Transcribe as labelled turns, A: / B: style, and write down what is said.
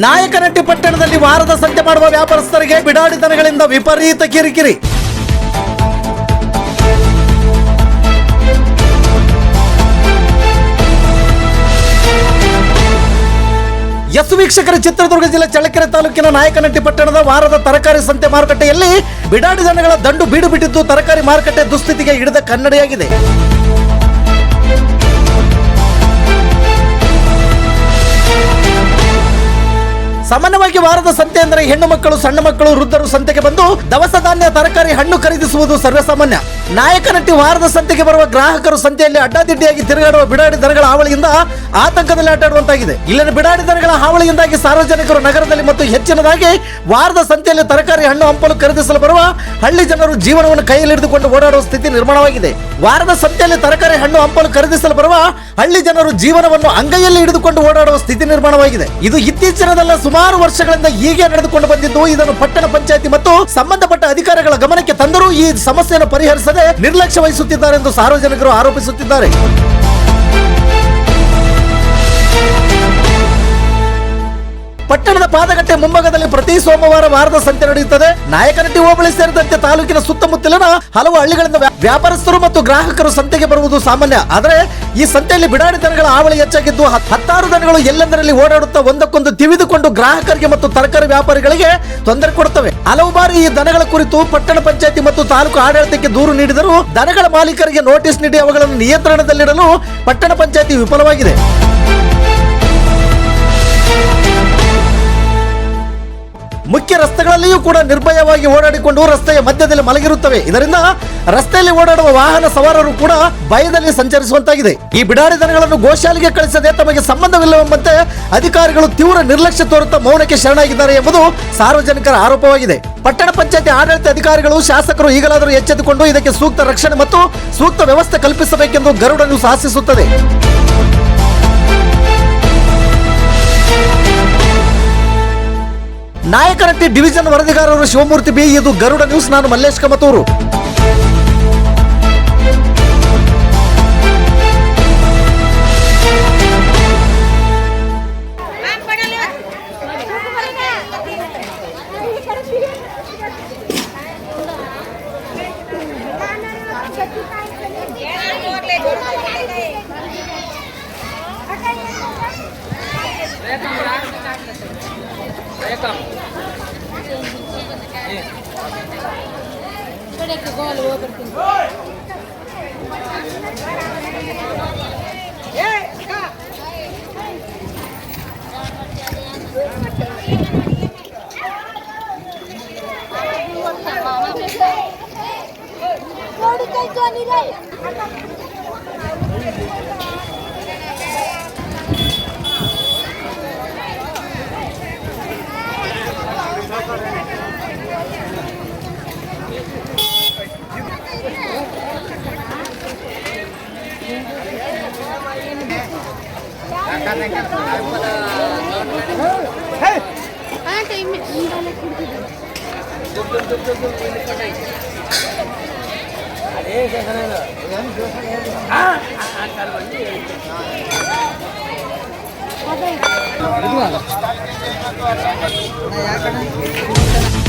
A: ನಾಯಕನಹಟ್ಟಿ ಪಟ್ಟಣದಲ್ಲಿ ವಾರದ ಸಂತೆ ಮಾಡುವ ವ್ಯಾಪಾರಸ್ಥರಿಗೆ ಬಿಡಾಡಿ ದನಗಳಿಂದ ವಿಪರೀತ ಕಿರಿಕಿರಿ. ಎಸ್ ವೀಕ್ಷಕರ, ಚಿತ್ರದುರ್ಗ ಜಿಲ್ಲೆ ಚಳ್ಳಕೆರೆ ತಾಲೂಕಿನ ನಾಯಕನಹಟ್ಟಿ ಪಟ್ಟಣದ ವಾರದ ತರಕಾರಿ ಸಂತೆ ಮಾರುಕಟ್ಟೆಯಲ್ಲಿ ಬಿಡಾಡಿ ದನಗಳ ದಂಡು ಬೀಡು ಬಿಟ್ಟಿದ್ದು ತರಕಾರಿ ಮಾರುಕಟ್ಟೆ ದುಸ್ಥಿತಿಗೆ ಹಿಡಿದ ಕನ್ನಡಿಯಾಗಿದೆ. ಸಾಮಾನ್ಯವಾಗಿ ವಾರದ ಸಂತೆ ಅಂದರೆ ಹೆಣ್ಣು ಮಕ್ಕಳು, ಸಣ್ಣ ಮಕ್ಕಳು, ವೃದ್ಧರು ಸಂತೆಗೆ ಬಂದು ದವಸ ಧಾನ್ಯ, ತರಕಾರಿ, ಹಣ್ಣು ಖರೀದಿಸುವುದು ಸರ್ವೇಸಾಮಾನ್ಯ. ನಾಯಕನಹಟ್ಟಿ ವಾರದ ಸಂತೆಗೆ ಬರುವ ಗ್ರಾಹಕರು ಸಂತೆಯಲ್ಲಿ ಅಡ್ಡಾದಿಡ್ಡಿಯಾಗಿ ತಿರುಗಾಡುವ ಬಿಡಾಡಿ ದನಗಳ ಹಾವಳಿಯಿಂದ ಆತಂಕದಲ್ಲಿ ಆಟಾಡುವಂತಾಗಿದೆ. ಇಲ್ಲಿನ ಬಿಡಾಡಿ ದನಗಳ ಹಾವಳಿಯಿಂದಾಗಿ ಸಾರ್ವಜನಿಕರು ನಗರದಲ್ಲಿ ಮತ್ತು ಹೆಚ್ಚಿನದಾಗಿ ವಾರದ ಸಂತೆಯಲ್ಲಿ ತರಕಾರಿ, ಹಣ್ಣು, ಹಂಪಲು ಖರೀದಿಸಲು ಬರುವ ಹಳ್ಳಿ ಜನರು ಜೀವನವನ್ನು ಕೈಯಲ್ಲಿ ಹಿಡಿದುಕೊಂಡು ಓಡಾಡುವ ಸ್ಥಿತಿ ನಿರ್ಮಾಣವಾಗಿದೆ. ವಾರದ ಸಂತೆಯಲ್ಲಿ ತರಕಾರಿ, ಹಣ್ಣು, ಹಂಪಲು ಖರೀದಿಸಲು ಬರುವ ಹಳ್ಳಿ ಜನರು ಜೀವನವನ್ನು ಅಂಗೈಯಲ್ಲಿ ಹಿಡಿದುಕೊಂಡು ಓಡಾಡುವ ಸ್ಥಿತಿ ನಿರ್ಮಾಣವಾಗಿದೆ. ಇದು ಇತ್ತೀಚಿನದಲ್ಲ, ಸುಮಾರು ವರ್ಷಗಳಿಂದ ಹೀಗೆ ನಡೆದುಕೊಂಡು ಬಂದಿದ್ದು. ಇದನ್ನು ಪಟ್ಟಣ ಪಂಚಾಯಿತಿ ಮತ್ತು ಸಂಬಂಧಪಟ್ಟ ಅಧಿಕಾರಿಗಳ ಗಮನಕ್ಕೆ ತಂದರೂ ಈ ಸಮಸ್ಯೆಯನ್ನು ಪರಿಹರಿಸದೆ ನಿರ್ಲಕ್ಷ್ಯ ವಹಿಸುತ್ತಿದ್ದಾರೆ ಎಂದು ಸಾರ್ವಜನಿಕರು ಆರೋಪಿಸುತ್ತಿದ್ದಾರೆ. ಪಟ್ಟಣದ ಪಾದಗಟ್ಟೆ ಮುಂಭಾಗದಲ್ಲಿ ಪ್ರತಿ ಸೋಮವಾರ ವಾರದ ಸಂತೆ ನಡೆಯುತ್ತದೆ. ನಾಯಕನಹಟ್ಟಿ ಹೋಬಳಿ ಸೇರಿದಂತೆ ತಾಲೂಕಿನ ಸುತ್ತಮುತ್ತಲಿನ ಹಲವು ಹಳ್ಳಿಗಳಿಂದ ವ್ಯಾಪಾರಸ್ಥರು ಮತ್ತು ಗ್ರಾಹಕರು ಸಂತೆಗೆ ಬರುವುದು ಸಾಮಾನ್ಯ. ಆದರೆ ಈ ಸಂತೆಯಲ್ಲಿ ಬಿಡಾಡಿ ದನಗಳ ಹಾವಳಿ ಹೆಚ್ಚಾಗಿದ್ದು ಹತ್ತಾರು ದನಗಳು ಎಲ್ಲೆಂದರಲ್ಲಿ ಓಡಾಡುತ್ತಾ ಒಂದಕ್ಕೊಂದು ತಿವಿದುಕೊಂಡು ಗ್ರಾಹಕರಿಗೆ ಮತ್ತು ತರಕಾರಿ ವ್ಯಾಪಾರಿಗಳಿಗೆ ತೊಂದರೆ ಕೊಡುತ್ತವೆ. ಹಲವು ಬಾರಿ ಈ ದನಗಳ ಕುರಿತು ಪಟ್ಟಣ ಪಂಚಾಯಿತಿ ಮತ್ತು ತಾಲೂಕು ಆಡಳಿತಕ್ಕೆ ದೂರು ನೀಡಿದರೂ ದನಗಳ ಮಾಲೀಕರಿಗೆ ನೋಟಿಸ್ ನೀಡಿ ಅವುಗಳನ್ನು ನಿಯಂತ್ರಣದಲ್ಲಿಡಲು ಪಟ್ಟಣ ಪಂಚಾಯಿತಿ ವಿಫಲವಾಗಿದೆ. ಮುಖ್ಯ ರಸ್ತೆಗಳಲ್ಲಿಯೂ ಕೂಡ ನಿರ್ಭಯವಾಗಿ ಓಡಾಡಿಕೊಂಡು ರಸ್ತೆಯ ಮಧ್ಯದಲ್ಲಿ ಮಲಗಿರುತ್ತವೆ. ಇದರಿಂದ ರಸ್ತೆಯಲ್ಲಿ ಓಡಾಡುವ ವಾಹನ ಸವಾರರು ಕೂಡ ಭಯದಲ್ಲಿ ಸಂಚರಿಸುವಂತಾಗಿದೆ. ಈ ಬಿಡಾಡಿ ದನಗಳನ್ನು ಗೋಶಾಲೆಗೆ ಕಳಿಸದೆ ತಮಗೆ ಸಂಬಂಧವಿಲ್ಲವೆಂಬಂತೆ ಅಧಿಕಾರಿಗಳು ತೀವ್ರ ನಿರ್ಲಕ್ಷ್ಯ ತೋರುತ್ತಾ ಮೌನಕ್ಕೆ ಶರಣಾಗಿದ್ದಾರೆ ಎಂಬುದು ಸಾರ್ವಜನಿಕರ ಆರೋಪವಾಗಿದೆ. ಪಟ್ಟಣ ಪಂಚಾಯತಿ ಆಡಳಿತ ಅಧಿಕಾರಿಗಳು, ಶಾಸಕರು ಈಗಲಾದರೂ ಎಚ್ಚೆತ್ತುಕೊಂಡು ಇದಕ್ಕೆ ಸೂಕ್ತ ರಕ್ಷಣೆ ಮತ್ತು ಸೂಕ್ತ ವ್ಯವಸ್ಥೆ ಕಲ್ಪಿಸಬೇಕೆಂದು ಗರುಡ ನ್ಯೂಸ್ ಆಶಿಸುತ್ತದೆ. ನಾಯಕನಹಟ್ಟಿ ಡಿವಿಷನ್ ವರದಿಗಾರರು ಶಿವಮೂರ್ತಿ ಬಿ. ಇದು ಗರುಡ ನ್ಯೂಸ್. ನಾನು ಮಲ್ಲೇಶ್ ಕಮತೂರು.
B: ಯಾಕಂದ್ರೆ